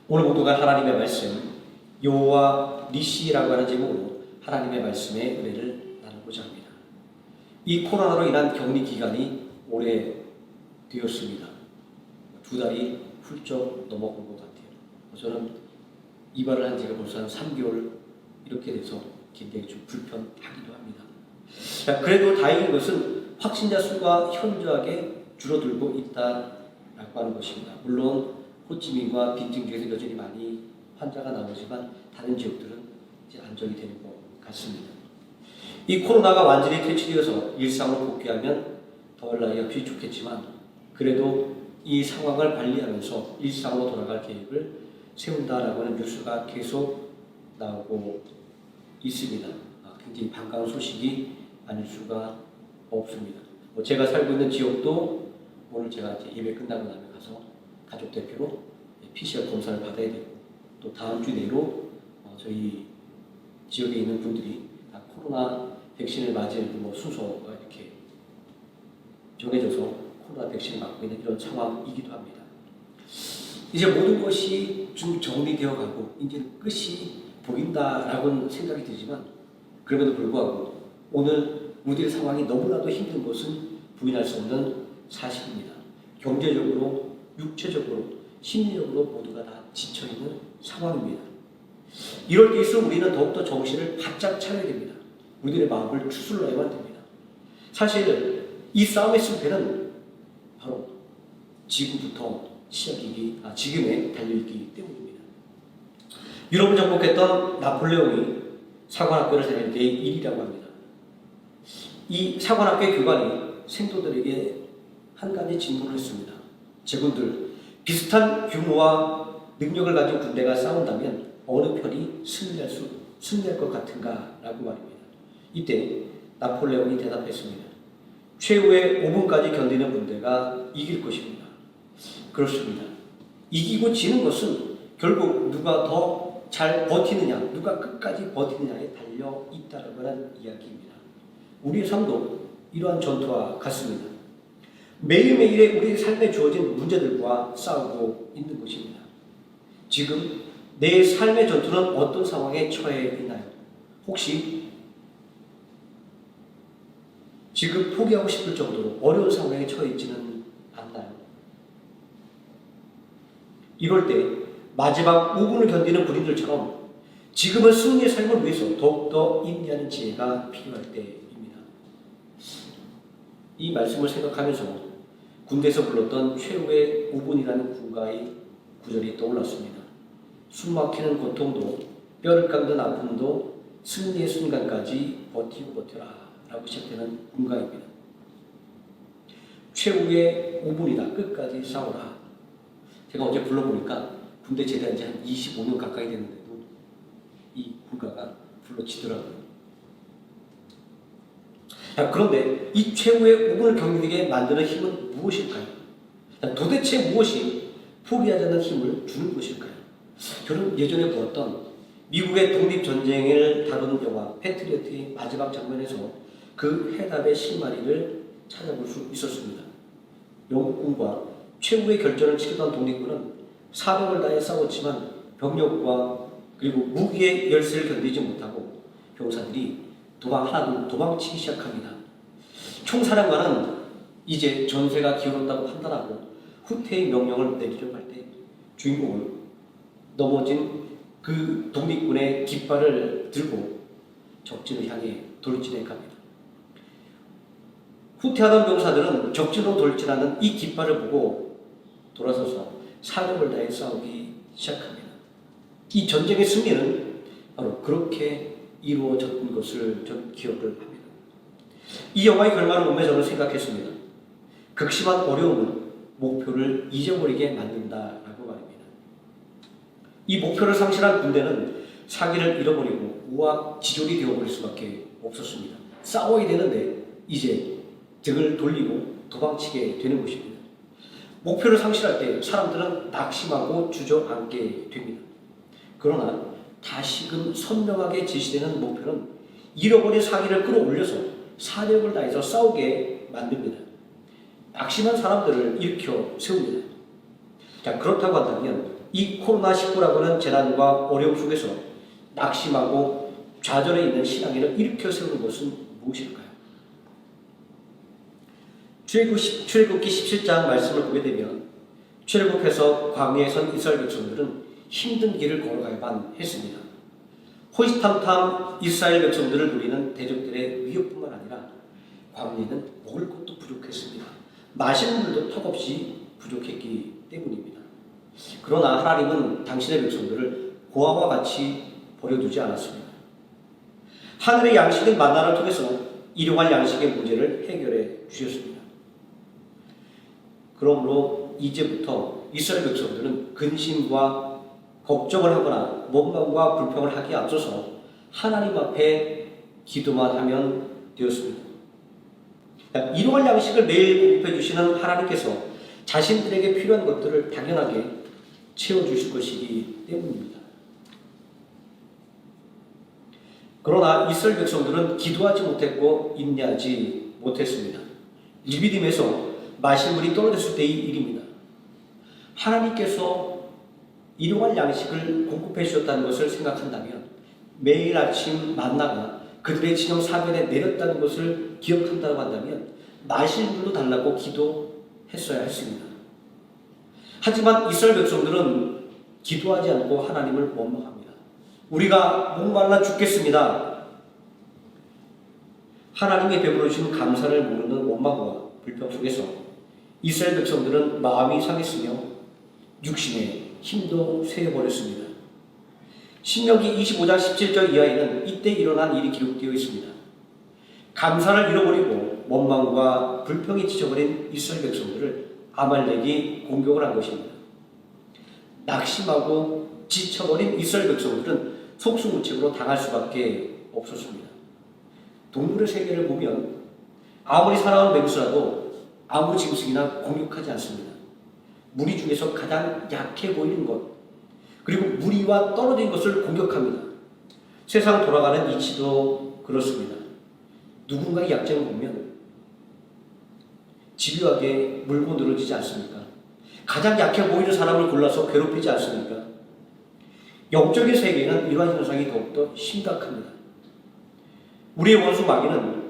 오늘 모두가 하나님의 말씀 여호와 니시라고 하는 제목으로 하나님의 말씀의 은혜를 나누고자 합니다. 이 코로나로 인한 격리 기간이 오래 되었습니다. 2달이 훌쩍 넘어간 것 같아요. 저는 이발을 한 지가 벌써 한 3개월 이렇게 돼서 굉장히 좀 불편하기도 합니다. 그래도 다행인 것은 확진자 수가 현저하게 줄어들고 있다라고 하는 것입니다. 물론 호치민과 빈징 지역에서 여전히 많이 환자가 나오지만 다른 지역들은 이제 안정이 되는 것 같습니다. 이 코로나가 완전히 퇴치되어서 일상으로 복귀하면 더할 나위 없이 좋겠지만 그래도 이 상황을 관리하면서 일상으로 돌아갈 계획을 세운다라고 하는 뉴스가 계속 나오고 있습니다. 굉장히 반가운 소식이 아닐 수가 없습니다. 제가 살고 있는 지역도 오늘 제가 이제 예배 끝나고 나면 가서 가족 대표로 PCR 검사를 받아야 되고 또 다음 주 내로 저희 지역에 있는 분들이 다 코로나 백신을 맞을 순서가 이렇게 정해져서 코로나 백신을 맞고 있는 이런 상황이기도 합니다. 이제 모든 것이 좀 정리되어 가고 이제 끝이 보인다라고는 생각이 들지만 그럼에도 불구하고 오늘 우리의 상황이 너무나도 힘든 것은 부인할 수 없는 사실입니다. 경제적으로, 육체적으로, 심리적으로 모두가 다 지쳐있는 상황입니다. 이럴 때일수록 우리는 더욱더 정신을 바짝 차려야 됩니다. 우리들의 마음을 추스러야만 됩니다. 사실 이 싸움의 승패는 바로 지금부터 지금에 달려있기 때문입니다. 유럽을 정복했던 나폴레옹이 사관학교를 다닐 때의 일이라고 합니다. 이 사관학교의 교관이 생도들에게 한 가지 질문을 했습니다. 제군들, 비슷한 규모와 능력을 가진 군대가 싸운다면 어느 편이 승리할 것 같은가? 라고 말입니다. 이때 나폴레옹이 대답했습니다. 최후의 5분까지 견디는 군대가 이길 것입니다. 그렇습니다. 이기고 지는 것은 결국 누가 더 잘 버티느냐, 누가 끝까지 버티느냐에 달려 있다는 이야기입니다. 우리의 삶도 이러한 전투와 같습니다. 매일매일의 우리의 삶에 주어진 문제들과 싸우고 있는 것입니다. 지금 내 삶의 전투는 어떤 상황에 처해 있나요? 혹시 지금 포기하고 싶을 정도로 어려운 상황에 처해 있지는 않나요? 이럴 때 마지막 5분을 견디는 군인들처럼 지금은 승리의 삶을 위해서 더욱더 인내하는 지혜가 필요할 때입니다. 이 말씀을 생각하면서 군대에서 불렀던 최후의 5분이라는 군가의 구절이 떠올랐습니다. 숨막히는 고통도 뼈를 깎는 아픔도 승리의 순간까지 버티고 버텨라 라고 시작되는 군가입니다. 최후의 5분이다. 끝까지 싸워라. 제가 어제 불러보니까 군대 제대한 지 한 25년 가까이 됐는데도 이 군가가 불러지더라고요. 그런데 이 최후의 5분을 견디게 만드는 힘은 무엇일까요? 도대체 무엇이 포기하지 않는 힘을 주는 것일까요? 저는 예전에 보았던 미국의 독립전쟁을 다루는 영화 패트리어트의 마지막 장면에서 그 해답의 실마리를 찾아볼 수 있었습니다. 영국군과 최후의 결전을 치르던 독립군은 사명을 다해 싸웠지만 병력과 그리고 무기의 열세를 견디지 못하고 병사들이 도망치기 시작합니다. 총사령관은 이제 전세가 기울었다고 판단하고 후퇴의 명령을 내리려고 할 때 주인공은 넘어진 그 독립군의 깃발을 들고 적진을 향해 돌진해 갑니다. 후퇴하던 병사들은 적진으로 돌진하는 이 깃발을 보고 돌아서서 사력을 다해 싸우기 시작합니다. 이 전쟁의 승리는 바로 그렇게 이루어졌던 것을 저는 기억을 합니다. 이 영화의 결말을 보며 저는 생각했습니다. 극심한 어려움은 목표를 잊어버리게 만든다라고 말입니다. 이 목표를 상실한 군대는 사기를 잃어버리고 우악지졸이 되어버릴 수밖에 없었습니다. 싸워야 되는데 이제 등을 돌리고 도망치게 되는 것입니다. 목표를 상실할 때 사람들은 낙심하고 주저앉게 됩니다. 그러나 다시금 선명하게 제시되는 목표는 잃어버린 사기를 끌어올려서 사력을 다해서 싸우게 만듭니다. 낙심한 사람들을 일으켜 세웁니다. 자, 그렇다고 한다면 이 코로나19라고 하는 재난과 어려움 속에서 낙심하고 좌절해 있는 신앙인을 일으켜 세우는 것은 무엇일까요? 출애굽기 17장 말씀을 보게 되면 출애굽해서 광야에 선 이스라엘 백성들은 힘든 길을 걸어가야만 했습니다. 호시탐탐 이스라엘 백성들을 누리는 대적들의 위협뿐만 아니라 광야에는 먹을 것도 부족했습니다. 마시는 물도 턱없이 부족했기 때문입니다. 그러나 하나님은 당신의 백성들을 고아와 같이 버려두지 않았습니다. 하늘의 양식인 만나를 통해서 일용할 양식의 문제를 해결해 주셨습니다. 그러므로 이제부터 이스라엘 백성들은 근심과 걱정을 하거나 원망과 불평을 하기에 앞서서 하나님 앞에 기도만 하면 되었습니다. 일용할 양식을 매일 공급해 주시는 하나님께서 자신들에게 필요한 것들을 당연하게 채워주실 것이기 때문입니다. 그러나 이스라엘 백성들은 기도하지 못했고 인내하지 못했습니다. 리비딤에서 마실 물이 떨어졌을 때의 일입니다. 하나님께서 일용할 양식을 공급해 주셨다는 것을 생각한다면 매일 아침 만나가 그들의 진영 사변에 내렸다는 것을 기억한다고 한다면 마실 물로 달라고 기도했어야 했습니다. 하지만 이스라엘 백성들은 기도하지 않고 하나님을 원망합니다. 우리가 목말라 죽겠습니다. 하나님이 베풀어 주신 감사를 모르는 원망과 불평 속에서 이스라엘 백성들은 마음이 상했으며 육신의 힘도 쇠해버렸습니다. 신명기 25장 17절 이하에는 이때 일어난 일이 기록되어 있습니다. 감사를 잃어버리고 원망과 불평이 지쳐버린 이스라엘 백성들을 아말렉이 공격을 한 것입니다. 낙심하고 지쳐버린 이스라엘 백성들은 속수무책으로 당할 수밖에 없었습니다. 동물의 세계를 보면 아무리 사나운 맹수라도 아무 짐승이나 공격하지 않습니다. 무리 중에서 가장 약해 보이는 것, 그리고 무리와 떨어진 것을 공격합니다. 세상 돌아가는 이치도 그렇습니다. 누군가의 약점을 보면 집요하게 물고 늘어지지 않습니까? 가장 약해 보이는 사람을 골라서 괴롭히지 않습니까? 영적인 세계에는 이러한 현상이 더욱더 심각합니다. 우리의 원수 마귀는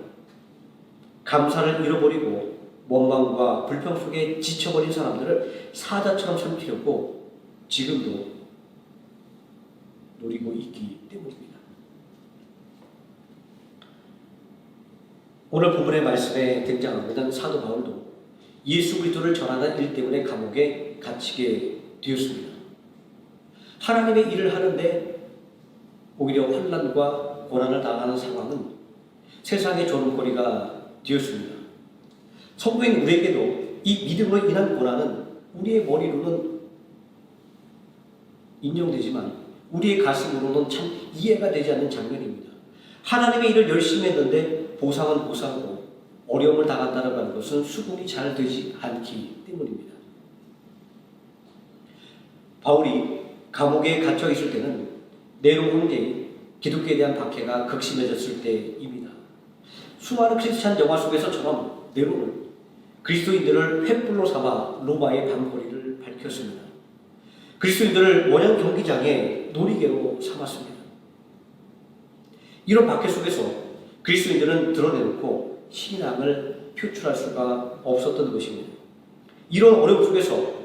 감사를 잃어버리고 원망과 불평 속에 지쳐버린 사람들을 사자처럼 삼키려고 지금도 노리고 있기 때문입니다. 오늘 본문의 말씀에 등장하고 있는 사도 바울도 예수 그리스도를 전하는 일 때문에 감옥에 갇히게 되었습니다. 하나님의 일을 하는데 오히려 환난과 고난을 당하는 상황은 세상의 조롱거리가 되었습니다. 성도인 우리에게도 이 믿음으로 인한 고난은 우리의 머리로는 인정되지만 우리의 가슴으로는 참 이해가 되지 않는 장면입니다. 하나님의 일을 열심히 했는데 보상은 보상으로 어려움을 당한다는 것은 수긍이 잘 되지 않기 때문입니다. 바울이 감옥에 갇혀 있을 때는 네로 황제의 기독교에 대한 박해가 극심해졌을 때입니다. 수많은 크리스찬 영화 속에서처럼 네로는 그리스도인들을 횃불로 삼아 로마의 밤거리를 밝혔습니다. 그리스도인들을 원형 경기장의 놀이개로 삼았습니다. 이런 박해 속에서 그리스도인들은 드러내놓고 신앙을 표출할 수가 없었던 것입니다. 이런 어려움 속에서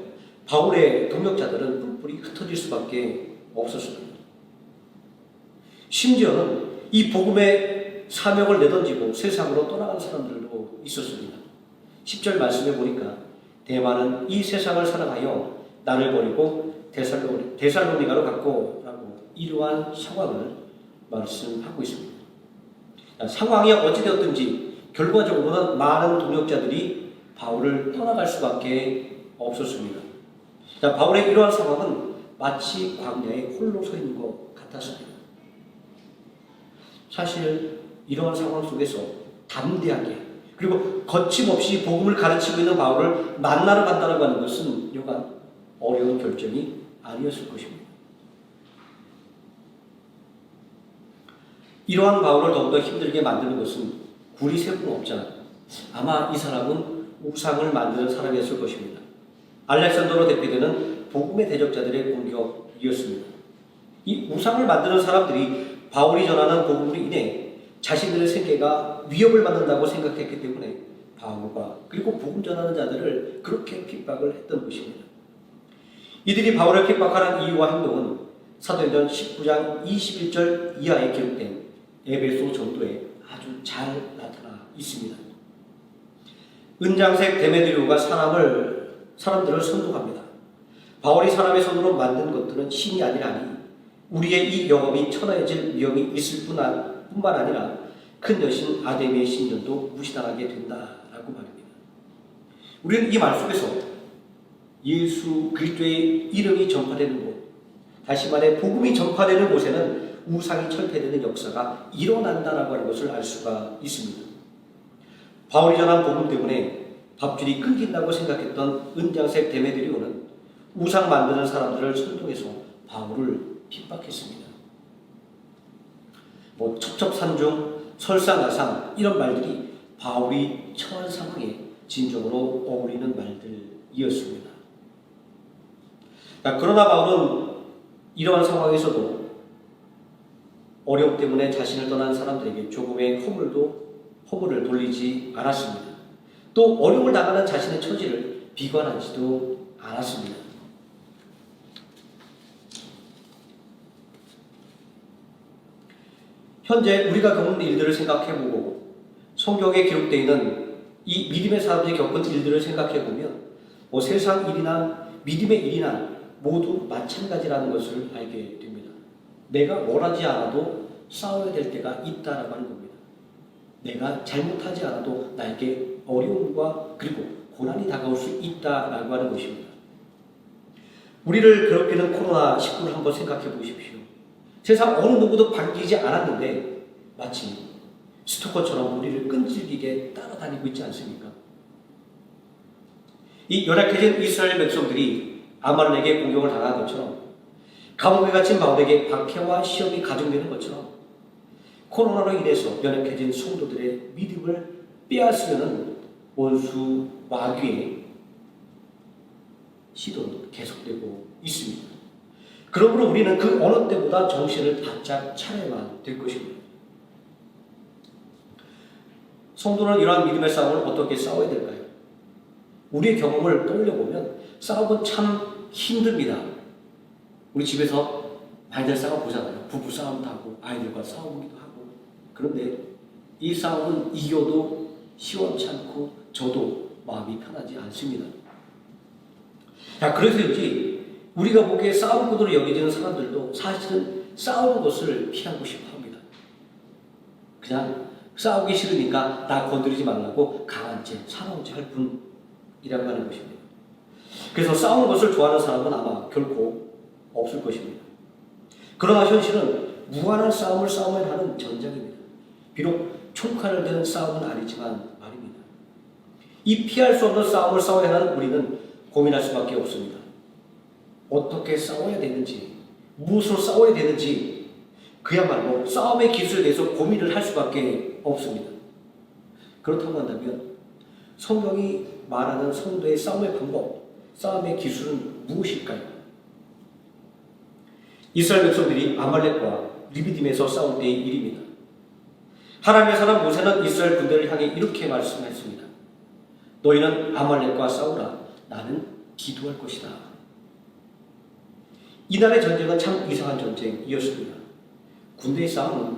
바울의 동역자들은 뿔뿔이 흩어질 수밖에 없었습니다. 심지어는 이 복음의 사명을 내던지고 세상으로 떠나간 사람들도 있었습니다. 10절 말씀에 보니까 대마는 이 세상을 사랑하여 나를 버리고 데살로니가로 갔고 라고 이러한 상황을 말씀하고 있습니다. 상황이 어찌되었든지 결과적으로는 많은 동역자들이 바울을 떠나갈 수밖에 없었습니다. 바울의 이러한 상황은 마치 광야에 홀로 서 있는 것 같았습니다. 사실 이러한 상황 속에서 담대하게 그리고 거침없이 복음을 가르치고 있는 바울을 만나러 간다고 하는 것은 여간 어려운 결정이 아니었을 것입니다. 이러한 바울을 더욱더 힘들게 만드는 것은 구리 세분업자, 아마 이 사람은 우상을 만드는 사람이었을 것입니다. 알렉산더로 대표되는 복음의 대적자들의 공격이었습니다. 이 우상을 만드는 사람들이 바울이 전하는 복음으로 인해 자신들의 생계가 위협을 받는다고 생각했기 때문에 바울과 그리고 복음 전하는 자들을 그렇게 핍박을 했던 것입니다. 이들이 바울을 핍박하는 이유와 행동은 사도행전 19장 21절 이하에 기록된 에베소 전도에 아주 잘 나타나 있습니다. 은장색 데메드리오가 사람들을 선동합니다. 바울이 사람의 손으로 만든 것들은 신이 아니라니 우리의 이 영업이 천하해질 위험이 있을 뿐만 아니라 큰 여신 아데미의 신전도 무시당하게 된다라고 말합니다. 우리는 이 말 속에서 예수 그리스도의 이름이 전파되는 곳, 다시 말해 복음이 전파되는 곳에는 우상이 철폐되는 역사가 일어난다라고 하는 것을 알 수가 있습니다. 바울이 전한 복음 때문에 밥줄이 끊긴다고 생각했던 은장색 데메드리오는 우상 만드는 사람들을 선동해서 바울을 핍박했습니다. 첩첩산중, 설상가상 이런 말들이 바울이 처한 상황에 진정으로 어울리는 말들이었습니다. 그러나 바울은 이러한 상황에서도 어려움 때문에 자신을 떠난 사람들에게 조금의 허물을 돌리지 않았습니다. 또 어려움을 당하는 자신의 처지를 비관하지도 않았습니다. 현재 우리가 겪는 일들을 생각해보고 성경에 기록되어 있는 이 믿음의 사람들이 겪은 일들을 생각해보면 세상 일이나 믿음의 일이나 모두 마찬가지라는 것을 알게 됩니다. 내가 원하지 않아도 싸워야 될 때가 있다라고 하는 겁니다. 내가 잘못하지 않아도 나에게 어려움과 그리고 고난이 다가올 수 있다라고 하는 것입니다. 우리를 괴롭히는 코로나19를 한번 생각해 보십시오. 세상 어느 누구도 반기지 않았는데 마치 스토커처럼 우리를 끈질기게 따라다니고 있지 않습니까? 이 연약해진 이스라엘 백성들이 아말렉에게 공격을 당한 것처럼 감옥에 갇힌 바울에게 박해와 시험이 가중되는 것처럼 코로나로 인해서 연약해진 성도들의 믿음을 빼앗으려는 원수 마귀의 시도는 계속되고 있습니다. 그러므로 우리는 그 어느 때보다 정신을 바짝 차려야만 될 것입니다. 성도는 이러한 믿음의 싸움을 어떻게 싸워야 될까요? 우리의 경험을 떠올려보면 싸움은 참 힘듭니다. 우리 집에서 많이들 싸워보잖아요. 부부 싸움도 하고 아이들과 싸우기도 하고. 그런데 이 싸움은 이겨도 시원치 않고 저도 마음이 편하지 않습니다. 그래서인지 우리가 보기에 싸울 것으로 여겨지는 사람들도 사실은 싸우는 것을 피하고 싶어 합니다. 그냥 싸우기 싫으니까 나 건드리지 말라고 강한 채 사나운 채 할 뿐이라고 하는 것입니다. 그래서 싸우는 것을 좋아하는 사람은 아마 결코 없을 것입니다. 그러나 현실은 무한한 싸움을 싸워야 하는 전장입니다. 비록 총칼을 든 싸움은 아니지만 말입니다. 이 피할 수 없는 싸움을 싸워야 하는 우리는 고민할 수밖에 없습니다. 어떻게 싸워야 되는지, 무엇으로 싸워야 되는지 그야말로 싸움의 기술에 대해서 고민을 할 수밖에 없습니다. 그렇다고 한다면 성경이 말하는 성도의 싸움의 방법, 싸움의 기술은 무엇일까요? 이스라엘 백성들이 아말렉과 르비딤에서 싸울 때의 일입니다. 하나님의 사람 모세는 이스라엘 군대를 향해 이렇게 말씀했습니다. 너희는 아말렉과 싸우라. 나는 기도할 것이다. 이날의 전쟁은 참 이상한 전쟁이었습니다. 군대의 싸움은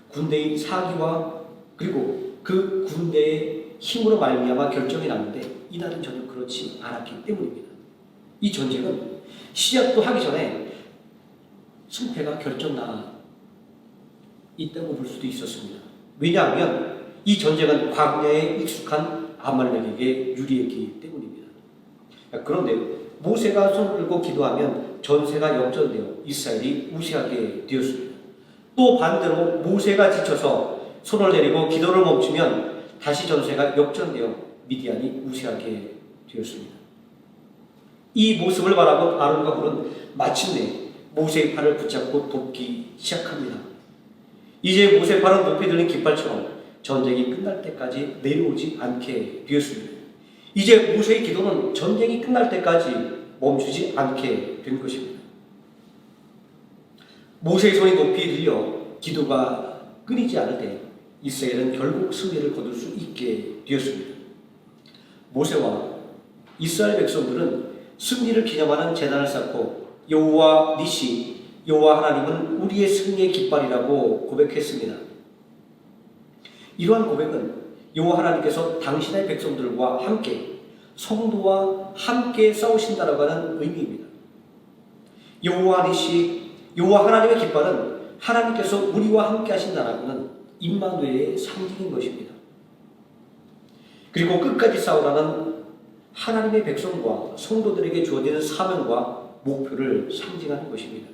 군대의 사기와 그리고 그 군대의 힘으로 말미암아 결정이 나는데 이날은 전혀 그렇지 않았기 때문입니다. 이 전쟁은 시작도 하기 전에 승패가 결정나 있다고 볼 수도 있었습니다. 왜냐하면 이 전쟁은 광야에 익숙한 아말렉에게 유리했기 때문입니다. 그런데 모세가 손을 들고 기도하면 전세가 역전되어 이스라엘이 우세하게 되었습니다. 또 반대로 모세가 지쳐서 손을 내리고 기도를 멈추면 다시 전세가 역전되어 미디안이 우세하게 되었습니다. 이 모습을 바라본 아론과 훌은 마침내 모세의 팔을 붙잡고 돕기 시작합니다. 이제 모세의 팔은 높이 들린 깃발처럼 전쟁이 끝날 때까지 내려오지 않게 되었습니다. 이제 모세의 기도는 전쟁이 끝날 때까지 멈추지 않게 된 것입니다. 모세의 손이 높이 들려 기도가 끊이지 않을 때 이스라엘은 결국 승리를 거둘 수 있게 되었습니다. 모세와 이스라엘 백성들은 승리를 기념하는 제단을 쌓고 여호와 니시, 여호와 하나님은 우리의 승리의 깃발이라고 고백했습니다. 이러한 고백은 여호와 하나님께서 당신의 백성들과 함께 성도와 함께 싸우신다라고 하는 의미입니다. 여호와 니시, 여호와 하나님의 깃발은 하나님께서 우리와 함께 하신다라고는 임마누엘의 상징인 것입니다. 그리고 끝까지 싸우라는 하나님의 백성과 성도들에게 주어지는 사명과 목표를 상징하는 것입니다.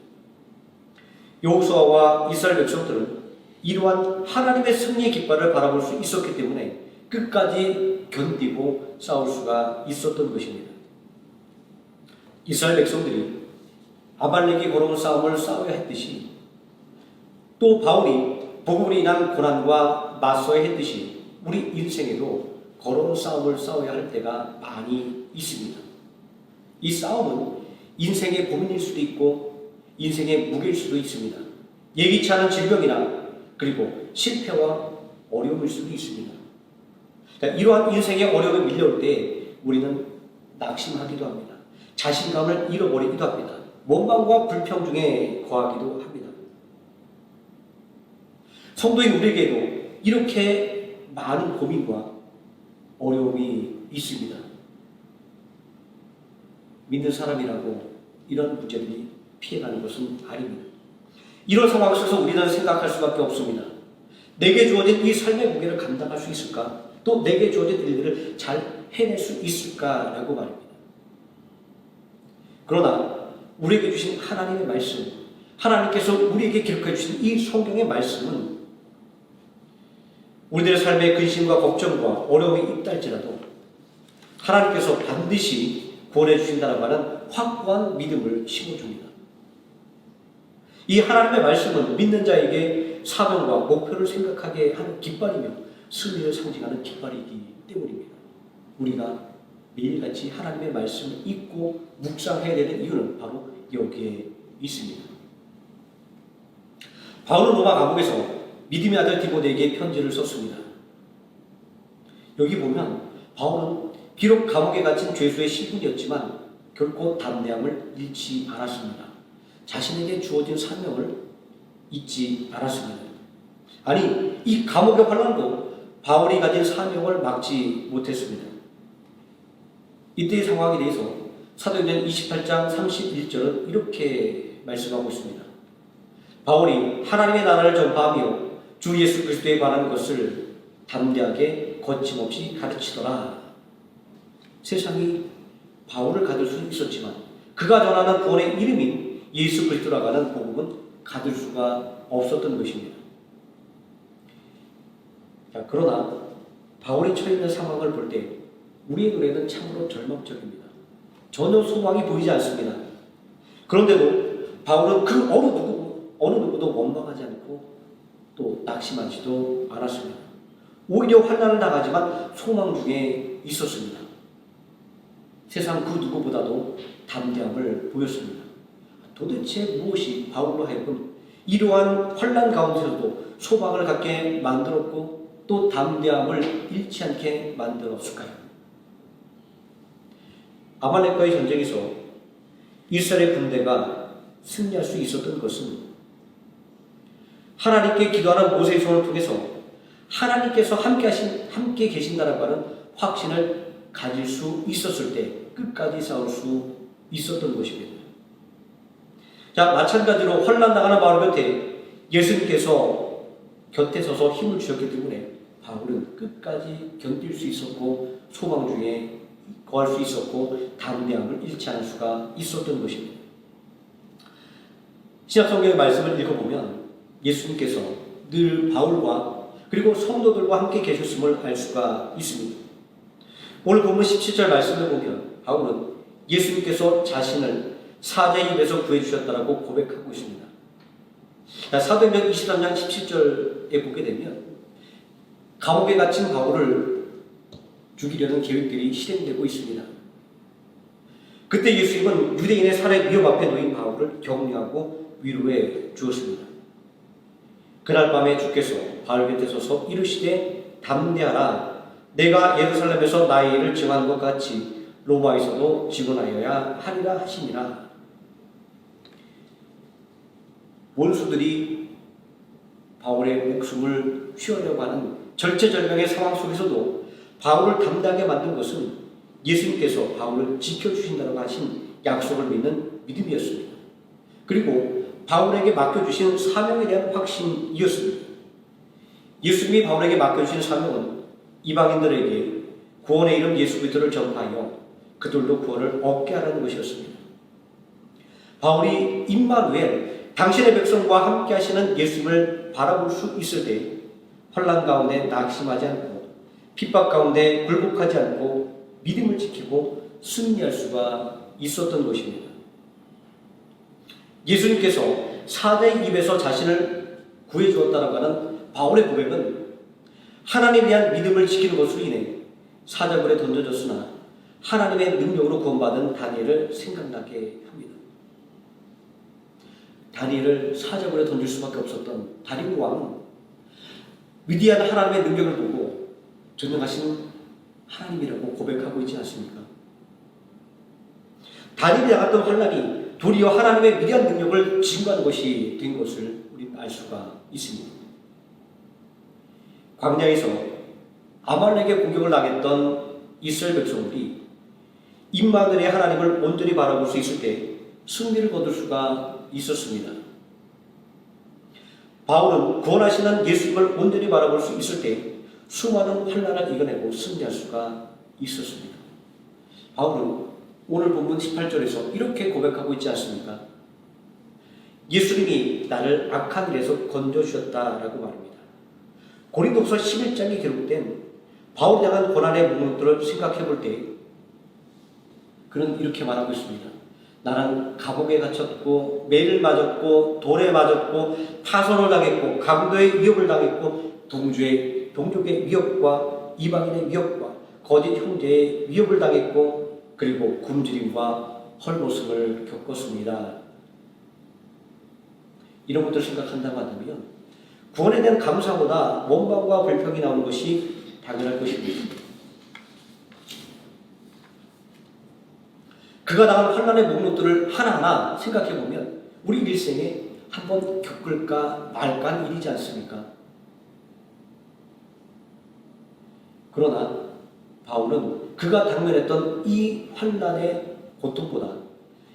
여호수아와 이스라엘 백성들은 이러한 하나님의 승리의 깃발을 바라볼 수 있었기 때문에 끝까지 견디고 싸울 수가 있었던 것입니다. 이스라엘 백성들이 아말렉이 걸어온 싸움을 싸워야 했듯이 또 바울이 복음으로 인한 고난과 맞서야 했듯이 우리 인생에도 걸어온 싸움을 싸워야 할 때가 많이 있습니다. 이 싸움은 인생의 고민일 수도 있고 인생의 무게일 수도 있습니다. 예기치 않은 질병이나 그리고 실패와 어려움일 수도 있습니다. 그러니까 이러한 인생의 어려움에 밀려올 때 우리는 낙심하기도 합니다. 자신감을 잃어버리기도 합니다. 원망과 불평 중에 거하기도 합니다. 성도인 우리에게도 이렇게 많은 고민과 어려움이 있습니다. 믿는 사람이라고 이런 문제들이 피해가는 것은 아닙니다. 이런 상황 속에서 우리는 생각할 수밖에 없습니다. 내게 주어진 이 삶의 무게를 감당할 수 있을까? 또 내게 주어진 일들을 잘 해낼 수 있을까라고 말입니다. 그러나 우리에게 주신 하나님의 말씀, 하나님께서 우리에게 기록해 주신 이 성경의 말씀은 우리들의 삶의 근심과 걱정과 어려움이 있다 할지라도 하나님께서 반드시 구원해 주신다는 하는 확고한 믿음을 심어줍니다. 이 하나님의 말씀은 믿는 자에게 사명과 목표를 생각하게 하는 깃발이며 승리를 상징하는 깃발이기 때문입니다. 우리가 매일같이 하나님의 말씀을 읽고 묵상해야 되는 이유는 바로 여기에 있습니다. 바울은 로마 감옥에서 믿음의 아들 디모데에게 편지를 썼습니다. 여기 보면 바울은 비록 감옥에 갇힌 죄수의 신분이었지만 결코 담대함을 잃지 않았습니다. 자신에게 주어진 사명을 잊지 않았습니다. 아니, 이 감옥의 환난도 바울이 가진 사명을 막지 못했습니다. 이때의 상황에 대해서 사도행전 28장 31절은 이렇게 말씀하고 있습니다. 바울이 하나님의 나라를 전파하며 주 예수 그리스도에 관한 것을 담대하게 거침없이 가르치더라. 세상이 바울을 가둘 수 있었지만 그가 전하는 구원의 이름인 예수 그리스도라고 하는 복음은 가둘 수가 없었던 것입니다. 자, 그러나 바울이 처해 있는 상황을 볼 때 우리의 노래는 참으로 절망적입니다. 전혀 소망이 보이지 않습니다. 그런데도 바울은 그 어느 누구도 원망하지 않고 또 낙심하지도 않았습니다. 오히려 환난을 당하지만 소망 중에 있었습니다. 세상 그 누구보다도 담대함을 보였습니다. 도대체 무엇이 바울로 하여금 이러한 환난 가운데서도 소망을 갖게 만들었고 또 담대함을 잃지 않게 만들었을까요? 아말렉과의 전쟁에서 이스라엘 군대가 승리할 수 있었던 것은 하나님께 기도하는 모세의 손을 통해서 하나님께서 함께 계신다라고 하는 확신을 가질 수 있었을 때 끝까지 싸울 수 있었던 것입니다. 자, 마찬가지로 환난당하는 바울 곁에 예수님께서 곁에 서서 힘을 주셨기 때문에 바울은 끝까지 견딜 수 있었고 소망 중에 거할 수 있었고 담대함을 잃지 않을 수가 있었던 것입니다. 신약성경의 말씀을 읽어보면 예수님께서 늘 바울과 그리고 성도들과 함께 계셨음을 알 수가 있습니다. 오늘 본문 17절 말씀을 보면 바울은 예수님께서 자신을 사자의 입에서 구해주셨다고 고백하고 있습니다. 사도행전 23장 17절에 보게 되면 감옥에 갇힌 바울을 죽이려는 계획들이 실행되고 있습니다. 그때 예수님은 유대인의 살해 위협 앞에 놓인 바울을 격려하고 위로해 주었습니다. 그날 밤에 주께서 바울 곁에 서서 이르시되 담대하라. 내가 예루살렘에서 나의 일을 증한 것 같이 로마에서도 증언하여야 하리라 하시니라. 원수들이 바울의 목숨을 취하려고 하는 절체절명의 상황 속에서도 바울을 담대하게 만든 것은 예수님께서 바울을 지켜주신다고 하신 약속을 믿는 믿음이었습니다. 그리고 바울에게 맡겨주신 사명에 대한 확신이었습니다. 예수님이 바울에게 맡겨주신 사명은 이방인들에게 구원의 이름 예수 그리스도를 전파하여 그들도 구원을 얻게 하라는 것이었습니다. 바울이 임마누엘, 당신의 백성과 함께 하시는 예수님을 바라볼 수 있을 때 환난 가운데 낙심하지 않고 핍박 가운데 굴복하지 않고 믿음을 지키고 승리할 수가 있었던 것입니다. 예수님께서 사자의 입에서 자신을 구해주었다라고 하는 바울의 고백은 하나님에 대한 믿음을 지키는 것으로 인해 사자굴에 던져졌으나 하나님의 능력으로 구원받은 다니엘을 생각나게 합니다. 다니엘을 사자굴에 던질 수밖에 없었던 다리오 왕은 위대한 하나님의 능력을 보고 전능하신 하나님이라고 고백하고 있지 않습니까? 다니엘이 당했던 환난이 도리어 하나님의 위대한 능력을 증거하는 것이 된 것을 우리는 알 수가 있습니다. 광야에서 아말렉의 공격을 당했던 이스라엘 백성들이 임마누엘의 하나님을 온전히 바라볼 수 있을 때 승리를 거둘 수가 있었습니다. 바울은 구원하시는 예수님을 온전히 바라볼 수 있을 때 수많은 환난을 이겨내고 승리할 수가 있었습니다. 바울은 오늘 본문 18절에서 이렇게 고백하고 있지 않습니까? 예수님이 나를 악한 일에서 건져주셨다라고 말합니다. 고린도후서 11장에 기록된 바울을 향한 고난의 목록들을 생각해 볼 때 그는 이렇게 말하고 있습니다. 나는 감옥에 갇혔고 매를 맞았고 돌에 맞았고 파손을 당했고 강도의 위협을 당했고 동족의 위협과 이방인의 위협과 거짓 형제의 위협을 당했고 그리고 굶주림과 헐벗음을 겪었습니다. 이런 것들을 생각한다고 한다면 구원에 대한 감사보다 원망과 불평이 나오는 것이 당연할 것입니다. 그가 당한 환난의 목록들을 하나하나 생각해보면 우리 일생에 한번 겪을까 말까 하는 일이지 않습니까? 그러나 바울은 그가 당면했던 이 환난의 고통보다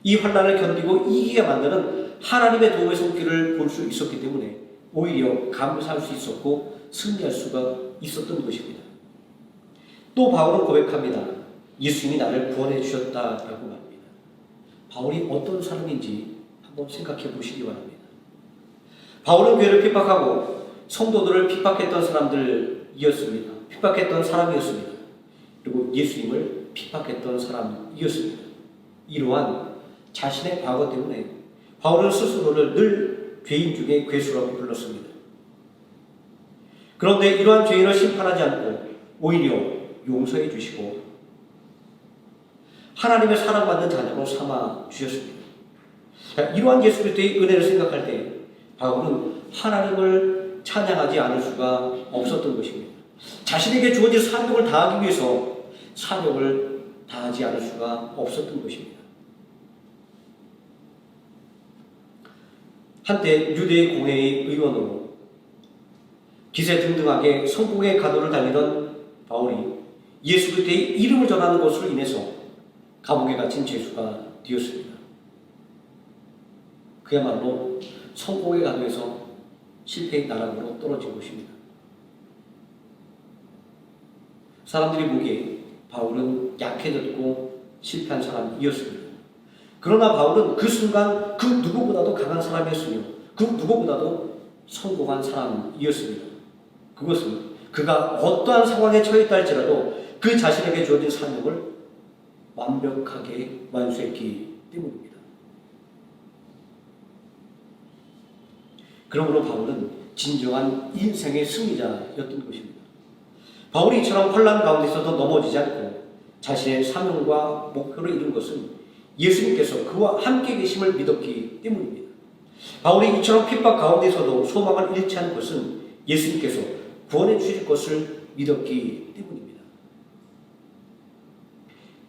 이 환난을 견디고 이기게 만드는 하나님의 도움의 손길을 볼 수 있었기 때문에 오히려 감사할 수 있었고 승리할 수가 있었던 것입니다. 또 바울은 고백합니다. 예수님이 나를 구원해 주셨다라고 말합니다. 바울이 어떤 사람인지 한번 생각해 보시기 바랍니다. 바울은 교회를 핍박하고 성도들을 핍박했던 사람들이었습니다. 핍박했던 사람이었습니다. 그리고 예수님을 핍박했던 사람이었습니다. 이러한 자신의 과거 때문에 바울은 스스로를 늘 죄인 중에 괴수라고 불렀습니다. 그런데 이러한 죄인을 심판하지 않고 오히려 용서해 주시고 하나님의 사랑받는 자녀로 삼아 주셨습니다. 이러한 예수 그리스도의 은혜를 생각할 때 바울은 하나님을 찬양하지 않을 수가 없었던 것입니다. 자신에게 주어진 사명을 다하기 위해서 사명을 다하지 않을 수가 없었던 것입니다. 한때 유대의 공회의 의원으로 기세등등하게 성공의 가도를 달리던 바울이 예수 그리스도의 이름을 전하는 것으로 인해서 감옥에 갇힌 죄수가 되었습니다. 그야말로 성공의 가도에서 실패의 나락으로 떨어진 것입니다. 사람들이 보기에 바울은 약해졌고 실패한 사람이었습니다. 그러나 바울은 그 순간 그 누구보다도 강한 사람이었으며 그 누구보다도 성공한 사람이었습니다. 그것은 그가 어떠한 상황에 처했다 할지라도 그 자신에게 주어진 사명을 완벽하게 완수했기 때문입니다. 그러므로 바울은 진정한 인생의 승리자였던 것입니다. 바울이 이처럼 혼란 가운데서도 넘어지지 않고 자신의 사명과 목표를 이룬 것은 예수님께서 그와 함께 계심을 믿었기 때문입니다. 바울이 이처럼 핍박 가운데서도 소망을 잃지 않은 것은 예수님께서 구원해 주실 것을 믿었기 때문입니다.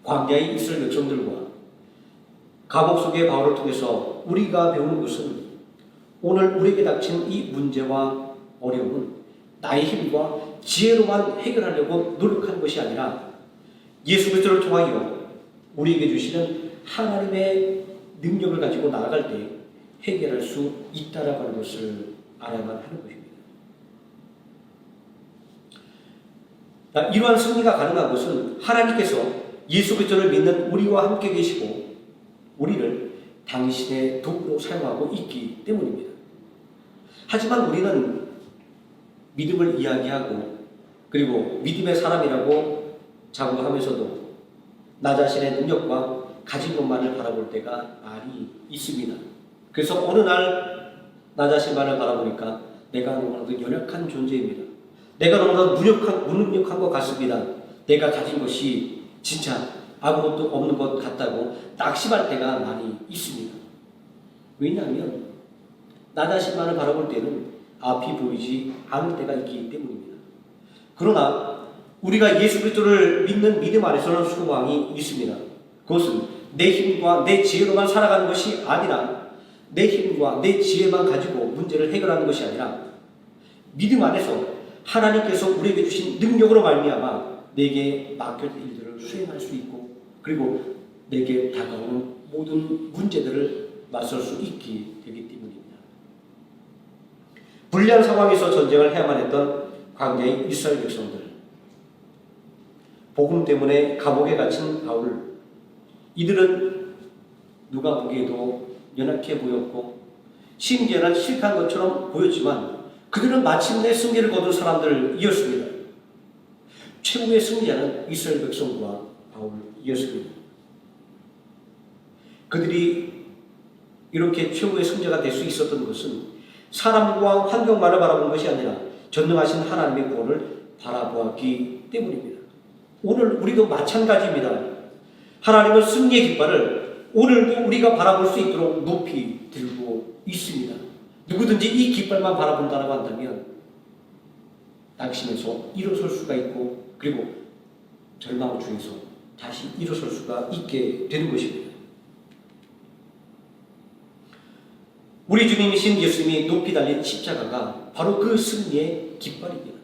광야에 있을 백성들과 감옥 속의 바울을 통해서 우리가 배우는 것은 오늘 우리에게 닥친 이 문제와 어려움은 나의 힘과 지혜로만 해결하려고 노력하는 것이 아니라 예수 그리스도를 통하여 우리에게 주시는 하나님의 능력을 가지고 나아갈 때 해결할 수 있다라고 하는 것을 알아야만 하는 것입니다. 이러한 승리가 가능한 것은 하나님께서 예수 그리스도를 믿는 우리와 함께 계시고 우리를 당신의 도구로 사용하고 있기 때문입니다. 하지만 우리는 믿음을 이야기하고 그리고 믿음의 사람이라고 자부하면서도 나 자신의 능력과 가진 것만을 바라볼 때가 많이 있습니다. 그래서 어느 날 나 자신만을 바라보니까 내가 너무나도 연약한 존재입니다. 내가 너무나도 무능력한 것 같습니다. 내가 가진 것이 진짜 아무것도 없는 것 같다고 낙심할 때가 많이 있습니다. 왜냐하면 나 자신만을 바라볼 때는 앞이 보이지 않을 때가 있기 때문입니다. 그러나 우리가 예수 그리스도를 믿는 믿음 안에서는 소망이 있습니다. 그것은 내 힘과 내 지혜로만 살아가는 것이 아니라 내 힘과 내 지혜만 가지고 문제를 해결하는 것이 아니라 믿음 안에서 하나님께서 우리에게 주신 능력으로 말미암아 내게 맡겨진 일들을 수행할 수 있고 그리고 내게 다가오는 모든 문제들을 맞설 수 있게 되기 때문입니다. 불리한 상황에서 전쟁을 해야만 했던 광야의 이스라엘 백성들, 복음 때문에 감옥에 갇힌 바울, 이들은 누가 보기에도 연약해 보였고 심지어는 실패한 것처럼 보였지만 그들은 마침내 승리를 거둔 사람들이었습니다. 최후의 승리자는 이스라엘 백성과 바울이었습니다. 그들이 이렇게 최후의 승자가 될 수 있었던 것은 사람과 환경만을 바라본 것이 아니라 전능하신 하나님의 구원을 바라보았기 때문입니다. 오늘 우리도 마찬가지입니다. 하나님은 승리의 깃발을 오늘도 우리가 바라볼 수 있도록 높이 들고 있습니다. 누구든지 이 깃발만 바라본다고 한다면 낙심해서 일어설 수가 있고 그리고 절망 중에서 다시 일어설 수가 있게 되는 것입니다. 우리 주님이신 예수님이 높이 달린 십자가가 바로 그 승리의 깃발입니다.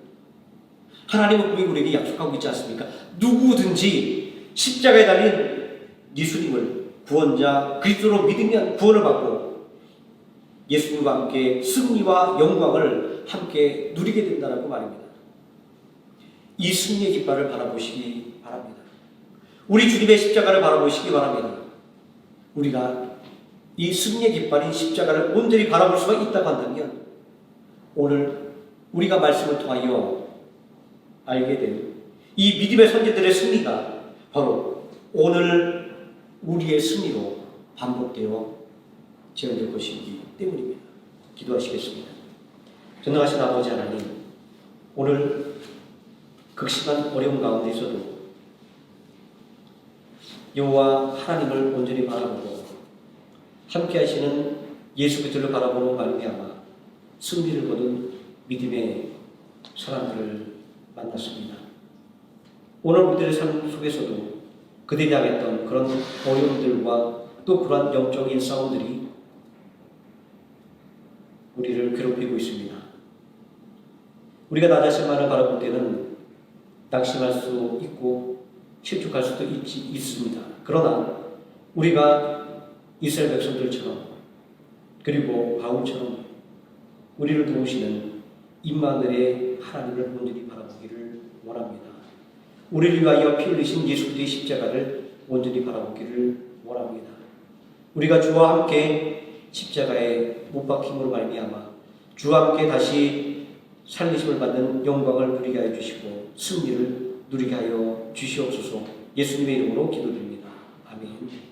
하나님은 분명히 우리에게 약속하고 있지 않습니까? 누구든지 십자가에 달린 예수님을 구원자 그리스도로 믿으면 구원을 받고 예수님과 함께 승리와 영광을 함께 누리게 된다고 말입니다. 이 승리의 깃발을 바라보시기 바랍니다. 우리 주님의 십자가를 바라보시기 바랍니다. 우리가 이 승리의 깃발인 십자가를 온전히 바라볼 수가 있다고 한다면 오늘 우리가 말씀을 통하여 알게 된 이 믿음의 선지들의 승리가 바로 오늘 우리의 승리로 반복되어 재현될 것이기 때문입니다. 기도하시겠습니다. 전능하신 아버지 하나님, 오늘 극심한 어려움 가운데서도 여호와 하나님을 온전히 바라보고 함께 하시는 예수 그리스도를 바라보는 말미암아 승리를 거둔 믿음의 사람들을 만났습니다. 오늘 우리들의 삶 속에서도 그들이 당했던 그런 어려움들과 또 그러한 영적인 싸움들이 우리를 괴롭히고 있습니다. 우리가 나 자신만을 바라볼 때는 낙심할 수 있고 실족할 수도 있습니다. 그러나 우리가 이스라엘 백성들처럼 그리고 바울처럼 우리를 도우시는 임마누엘의 하나님을 온전히 바라보기를 원합니다. 우리를 위하여 피 흘리신 예수 그리스도의 십자가를 온전히 바라보기를 원합니다. 우리가 주와 함께 십자가에 못 박힘으로 말미암아 주와 함께 다시 살리심을 받는 영광을 누리게 하여 주시고 승리를 누리게 하여 주시옵소서. 예수님의 이름으로 기도드립니다. 아멘.